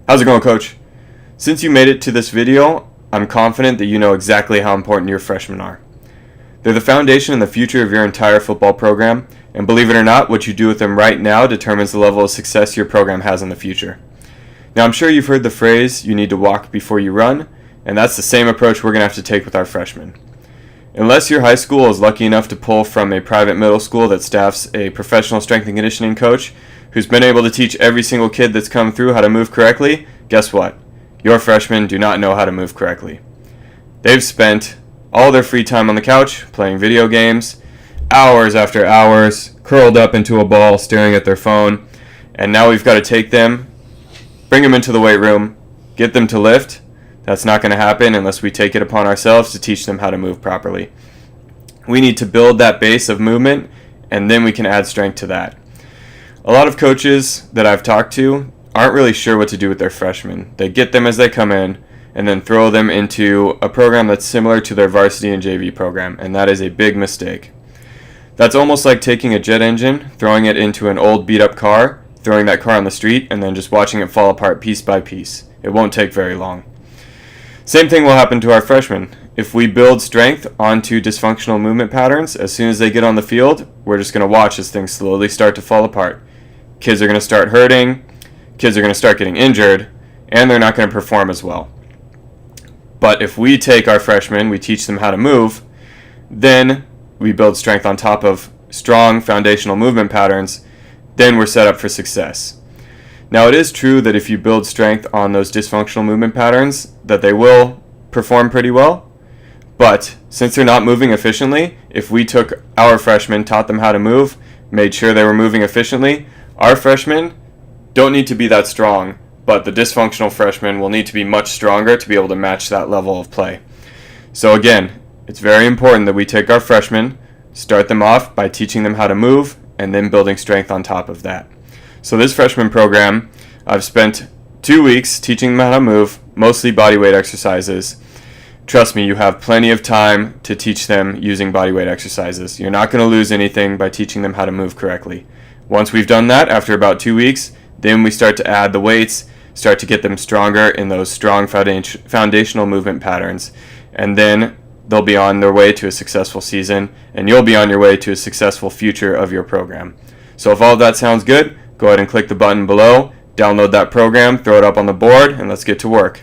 How's it going, Coach? Since you made it to this video, I'm confident that you know exactly how important your freshmen are. They're the foundation and the future of your entire football program, and believe it or not, what you do with them right now determines the level of success your program has in the future. Now, I'm sure you've heard the phrase, you need to walk before you run, and that's the same approach we're going to have to take with our freshmen. Unless your high school is lucky enough to pull from a private middle school that staffs a professional strength and conditioning coach who's been able to teach every single kid that's come through how to move correctly, guess what? Your freshmen do not know how to move correctly. They've spent all their free time on the couch playing video games, hours after hours, curled up into a ball staring at their phone, and now we've got to take them, bring them into the weight room, get them to lift. That's not going to happen unless we take it upon ourselves to teach them how to move properly. We need to build that base of movement, and then we can add strength to that. A lot of coaches that I've talked to aren't really sure what to do with their freshmen. They get them as they come in and then throw them into a program that's similar to their varsity and JV program, and that is a big mistake. That's almost like taking a jet engine, throwing it into an old beat-up car, throwing that car on the street, and then just watching it fall apart piece by piece. It won't take very long. Same thing will happen to our freshmen. If we build strength onto dysfunctional movement patterns, as soon as they get on the field, we're just going to watch as things slowly start to fall apart. Kids are going to start hurting, kids are going to start getting injured, and they're not going to perform as well. But if we take our freshmen, we teach them how to move, then we build strength on top of strong foundational movement patterns, then we're set up for success. Now, it is true that if you build strength on those dysfunctional movement patterns, that they will perform pretty well. But since they're not moving efficiently, if we took our freshmen, taught them how to move, made sure they were moving efficiently, our freshmen don't need to be that strong, but the dysfunctional freshmen will need to be much stronger to be able to match that level of play. So again, it's very important that we take our freshmen, start them off by teaching them how to move, and then building strength on top of that. So this freshman program, I've spent 2 weeks teaching them how to move, mostly bodyweight exercises. Trust me, you have plenty of time to teach them using bodyweight exercises. You're not going to lose anything by teaching them how to move correctly. Once we've done that, after about 2 weeks, then we start to add the weights, start to get them stronger in those strong foundational movement patterns, and then they'll be on their way to a successful season, and you'll be on your way to a successful future of your program. So if all of that sounds good, go ahead and click the button below, download that program, throw it up on the board, and let's get to work.